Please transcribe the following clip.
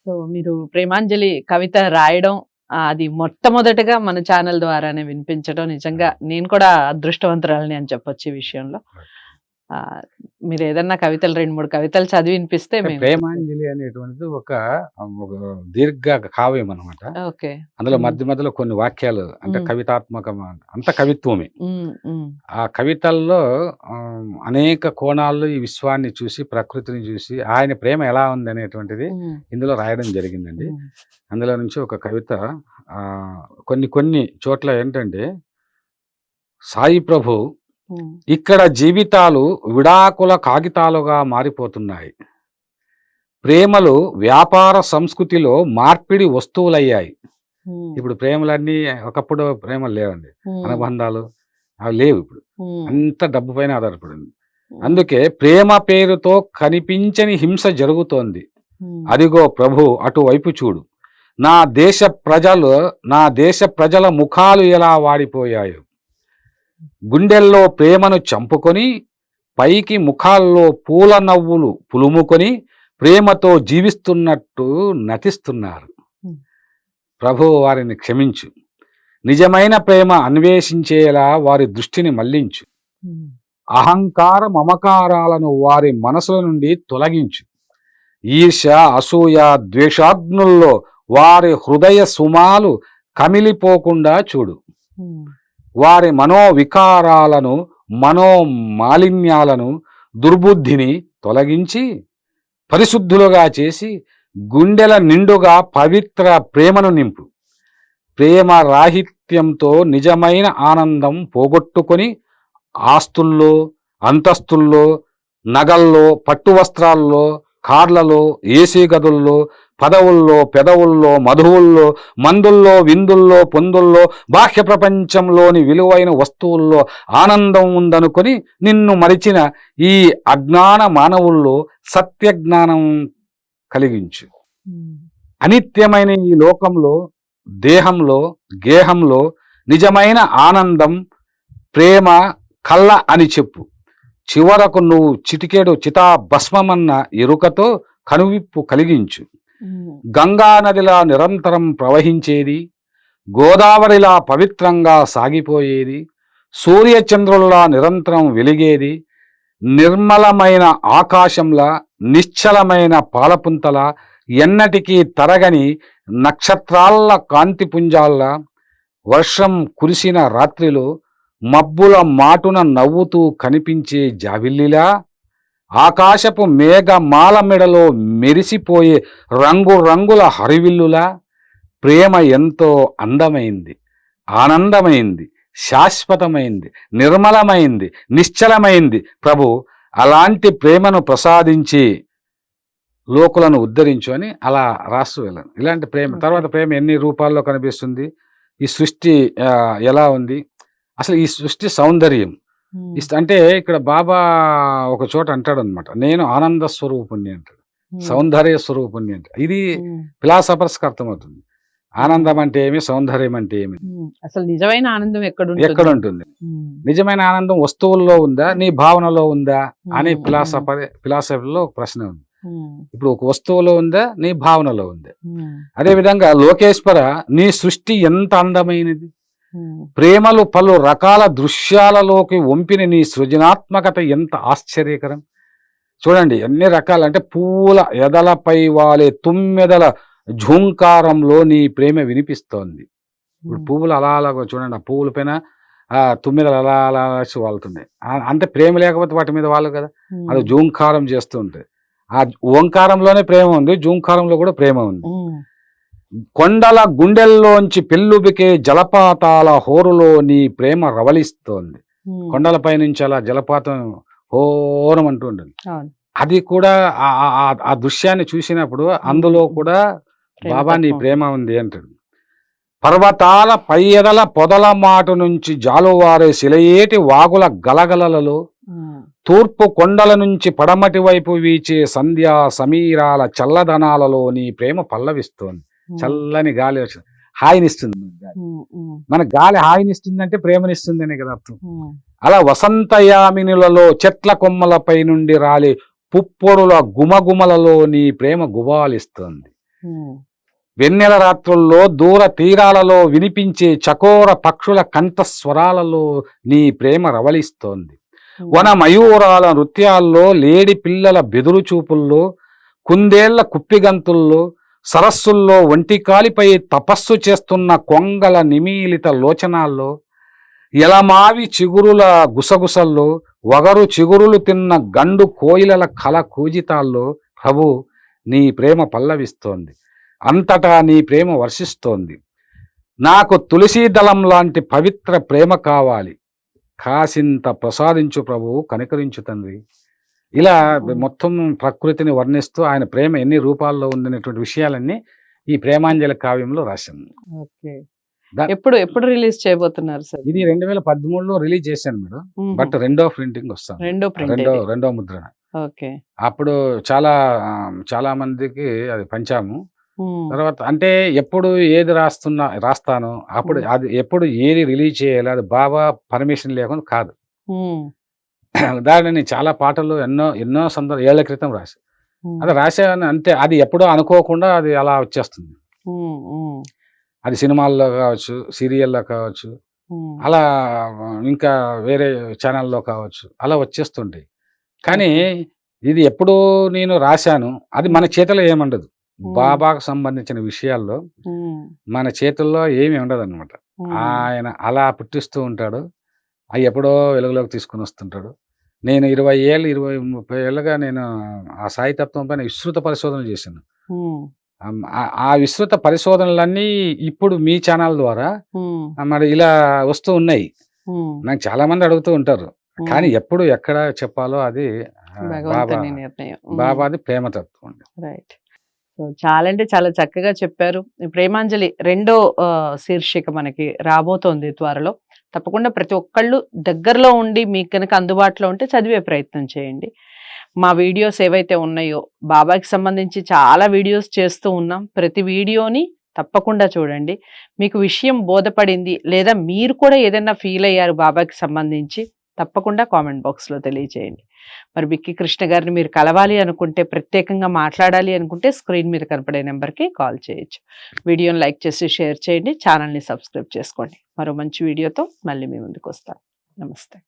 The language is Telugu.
సో మీరు ప్రేమాంజలి కవిత రాయడం అది మొట్టమొదటగా మన ఛానల్ ద్వారానే వినిపించడం నిజంగా నేను కూడా అదృష్టవంతురాలని అని చెప్పొచ్చు ఈ విషయంలో. మీరు ఏదన్నా కవితలు 2-3 కవితలు చదివి వినిపిస్తే మేము ప్రేమాంజలి అనేటువంటిది ఒక దీర్ఘ కావ్యం అనమాట. ఓకే. అందులో మధ్య మధ్యలో కొన్ని వాక్యాలు అంటే కవితాత్మకం, అంత కవిత్వమే. ఆ కవితల్లో అనేక కోణాల్లో ఈ విశ్వాన్ని చూసి, ప్రకృతిని చూసి, ఆయన ప్రేమ ఎలా ఉంది అనేటువంటిది ఇందులో రాయడం జరిగిందండి. అందులో నుంచి ఒక కవిత కొన్ని చోట్ల ఏంటంటే, సాయి ప్రభు ఇక్కడ జీవితాలు విడాకుల కాగితాలుగా మారిపోతున్నాయి. ప్రేమలు వ్యాపార సంస్కృతిలో మార్పిడి వస్తువులయ్యాయి. ఇప్పుడు ప్రేమలన్నీ ఒకప్పుడు ప్రేమలు లేవండి, అనుబంధాలు అవి లేవు. ఇప్పుడు అంత డబ్బు పైన ఆధారపడింది. అందుకే ప్రేమ పేరుతో కనిపించని హింస జరుగుతోంది. అదిగో ప్రభు అటువైపు చూడు, నా దేశ ప్రజల ముఖాలు ఎలా వాడిపోయాయో. గుండెల్లో ప్రేమను చంపుకొని పైకి ముఖాల్లో పూల నవ్వులు పులుముకొని ప్రేమతో జీవిస్తున్నట్టు నటిస్తున్నారు. ప్రభు వారిని క్షమించు, నిజమైన ప్రేమ అన్వేషించేలా వారి దృష్టిని మళ్లించు, అహంకార మమకారాలను వారి మనసుల నుండి తొలగించు, ఈర్ష అసూయ ద్వేషాగ్నుల్లో వారి హృదయ సుమాలు కమిలిపోకుండా చూడు, వారి మనోవికారాలను మనోమాలిన్యాలను దుర్బుద్ధిని తొలగించి పరిశుద్ధులుగా చేసి గుండెల నిండుగా పవిత్ర ప్రేమను నింపు. ప్రేమ రాహిత్యంతో నిజమైన ఆనందం పోగొట్టుకొని ఆస్తుల్లో, అంతస్తుల్లో, నగల్లో, పట్టు వస్త్రాల్లో, కార్లలో, ఏసీ గదుల్లో, పదవుల్లో, పెదవుల్లో, మధువుల్లో, మందుల్లో, విందుల్లో, పొందుల్లో, బాహ్య ప్రపంచంలోని విలువైన వస్తువుల్లో ఆనందం ఉందనుకొని నిన్ను మరిచిన ఈ అజ్ఞాన మానవుల్లో సత్యజ్ఞానం కలిగించు. అనిత్యమైన ఈ లోకంలో, దేహంలో, గేహంలో నిజమైన ఆనందం ప్రేమ కళ్ళ అని చెప్పు. చివరకు నువ్వు చిటికెడు చితా భస్మమన్న ఎరుకతో కనువిప్పు కలిగించు. గంగా నదిలా నిరంతరం ప్రవహించేది, గోదావరిలా పవిత్రంగా సాగిపోయేది, సూర్యచంద్రుల్లా నిరంతరం వెలిగేది, నిర్మలమైన ఆకాశంలా, నిశ్చలమైన పాలపుంతలా, ఎన్నటికీ తరగని నక్షత్రాల కాంతిపుంజాల్లా, వర్షం కురిసిన రాత్రిలో మబ్బుల మాటున నవ్వుతూ కనిపించే జాబిల్లిలా, ఆకాశపు మేఘమాల మెడలో మెరిసిపోయే రంగురంగుల హరివిల్లులా ప్రేమ ఎంతో అందమైంది, ఆనందమైంది, శాశ్వతమైంది, నిర్మలమైంది, నిశ్చలమైంది. ప్రభు అలాంటి ప్రేమను ప్రసాదించి లోకులను ఉద్ధరించు అని అలా రాస్తూ వెళ్ళాను. ఇలాంటి ప్రేమ తర్వాత ప్రేమ ఎన్ని రూపాల్లో కనిపిస్తుంది, ఈ సృష్టి ఎలా ఉంది, అసలు ఈ సృష్టి సౌందర్యం అంటే ఇక్కడ బాబా ఒక చోట అంటాడు అనమాట, నేను ఆనంద స్వరూపుణ్ణి అంటాడు, సౌందర్య స్వరూపుణ్ణి అంటాడు. ఇది ఫిలాసఫర్స్కి అర్థమవుతుంది. ఆనందం అంటే ఏమి, సౌందర్యం అంటే ఏమి, అసలు నిజమైన ఆనందం ఎక్కడ ఉంటుంది. నిజమైన ఆనందం వస్తువుల్లో ఉందా, నీ భావనలో ఉందా అని ఫిలాసఫీలో ప్రశ్న ఉంది. ఇప్పుడు ఒక వస్తువులో ఉందా, నీ భావనలో ఉందా. అదేవిధంగా లోకేశ్వర, నీ సృష్టి ఎంత అందమైనది, ప్రేమలు పలు రకాల దృశ్యాలలోకి వంపిన నీ సృజనాత్మకత ఎంత ఆశ్చర్యకరం. చూడండి ఎన్ని రకాలు, అంటే పువ్వుల ఎదలపై వాలే తుమ్మెదల ఝూంకారంలో నీ ప్రేమ వినిపిస్తోంది. ఇప్పుడు పువ్వులు అలా అలాగో చూడండి, ఆ పువ్వుల పైన తుమ్మెదలు అలా అలా వాళ్తున్నాయి. అంటే ప్రేమ లేకపోతే వాటి మీద వాళ్ళు కదా, అది జూంకారం చేస్తూ ఉంటాయి. ఆ ఓంకారంలోనే ప్రేమ ఉంది, జూంకారంలో కూడా ప్రేమ ఉంది. కొండల గుండెల్లోంచి పెళ్ళుబికే జలపాతాల హోరులో నీ ప్రేమ రవలిస్తోంది. కొండలపై నుంచి అలా జలపాతం హోరం అంటూ ఉంటుంది. అది కూడా ఆ దృశ్యాన్ని చూసినప్పుడు అందులో కూడా బాబా నీ ప్రేమ ఉంది అంటాడు. పర్వతాల పై ఎదల పొదల మాటు నుంచి జాలువారే శిలయేటి వాగుల గలగలలలో, తూర్పు కొండల నుంచి పడమటి వైపు వీచే సంధ్యా సమీరాల చల్లదనాలలో నీ ప్రేమ పల్లవిస్తోంది. చల్లని గాలి హాయినిస్తుంది. మన గాలి హాయినిస్తుంది అంటే ప్రేమనిస్తుంది అనే కదా అర్థం. అలా వసంతయామినులలో చెట్ల కొమ్మలపై నుండి రాలే పుప్పొరుల గుమగుమలలో నీ ప్రేమ గుబాలిస్తుంది. వెన్నెల రాత్రుల్లో దూర తీరాలలో వినిపించే చకోర పక్షుల కంఠస్వరాలలో నీ ప్రేమ రవళిస్తోంది. వన మయూరాల నృత్యాల్లో, లేడి పిల్లల బెదురు చూపుల్లో, కుందేళ్ల కుప్పిగంతుల్లో, సరస్సుల్లో ఒంటికాలిపై తపస్సు చేస్తున్న కొంగల నిమీలిత లోచనాల్లో, ఎలమావి చిగురుల గుసగుసల్లో, వగరు చిగురులు తిన్న గండు కోయిలల కల కూజితాల్లో ప్రభు నీ ప్రేమ పల్లవిస్తోంది. అంతటా నీ ప్రేమ వర్షిస్తోంది. నాకు తులసీ దళం లాంటి పవిత్ర ప్రేమ కావాలి, కాసింత ప్రసాదించు ప్రభు, కనికరించు తండ్రి. ఇలా మొత్తం ప్రకృతిని వర్ణిస్తూ ఆయన ప్రేమ ఎన్ని రూపాల్లో ఉందనేటువంటి విషయాలన్నీ ఈ ప్రేమాంజలి కావ్యంలో రాశాను. ఎప్పుడు ఎప్పుడు రిలీజ్ చేయబోతున్నారు సార్? ఇది 2013లో రిలీజ్ చేశాను మేడం. బట్ రెండో ప్రింటింగ్ వస్తాను, రెండో ముద్రణ. అప్పుడు చాలా మందికి అది పంచాము. తర్వాత అంటే ఎప్పుడు ఏది రాస్తాను అప్పుడు అది ఎప్పుడు ఏది రిలీజ్ చేయాలి, అది బాబా పర్మిషన్ లేకుండా కాదు. దానిని చాలా పాటలు ఎన్నో ఏళ్ల క్రితం అది రాశాను అంతే. అది ఎప్పుడో అనుకోకుండా అది అలా వచ్చేస్తుంది. అది సినిమాల్లో కావచ్చు, సీరియల్లో కావచ్చు, అలా ఇంకా వేరే ఛానల్లో కావచ్చు, అలా వచ్చేస్తుంటాయి. కానీ ఇది ఎప్పుడు నేను రాశాను, అది మన చేతిలో ఏముండదు. బాబాకు సంబంధించిన విషయాల్లో మన చేతుల్లో ఏమి ఉండదు అనమాట. ఆయన అలా పుట్టిస్తూ ఉంటాడు, అవి ఎప్పుడో వెలుగులోకి తీసుకుని వస్తుంటాడు. నేను 20 ఏళ్ళు 20-30 ఏళ్ళుగా నేను ఆ సాయితత్వం పైన విస్తృత పరిశోధనలు చేశాను. ఆ విస్తృత పరిశోధనలన్నీ ఇప్పుడు మీ ఛానల్ ద్వారా మరి ఇలా వస్తూ ఉన్నాయి. నాకు చాలా మంది అడుగుతూ ఉంటారు, కానీ ఎప్పుడు ఎక్కడ చెప్పాలో అది బాబాది ప్రేమతత్వం. రైట్. సో చాలా అంటే చాలా చక్కగా చెప్పారు. ప్రేమాంజలి రెండో శీర్షిక మనకి రాబోతోంది త్వరలో. తప్పకుండా ప్రతి ఒక్కళ్ళు దగ్గరలో ఉండి మీకు కనుక అందుబాటులో ఉంటే చదివే ప్రయత్నం చేయండి. మా వీడియోస్ ఏవైతే ఉన్నాయో బాబాకి సంబంధించి చాలా వీడియోస్ చేస్తూ ఉన్నాం. ప్రతి వీడియోని తప్పకుండా చూడండి. మీకు విషయం బోధపడింది లేదా మీరు కూడా ఏదైనా ఫీల్ అయ్యారు బాబాకి సంబంధించి, తప్పకుండా కామెంట్ బాక్స్లో తెలియజేయండి. మరి బిక్కి కృష్ణ గారిని మీరు కలవాలి అనుకుంటే, ప్రత్యేకంగా మాట్లాడాలి అనుకుంటే స్క్రీన్ మీద కనపడే నెంబర్కి కాల్ చేయొచ్చు. వీడియోని లైక్ చేసి షేర్ చేయండి, ఛానల్ని సబ్స్క్రైబ్ చేసుకోండి. మరో మంచి వీడియోతో మళ్ళీ మీ ముందుకు వస్తాను. నమస్తే.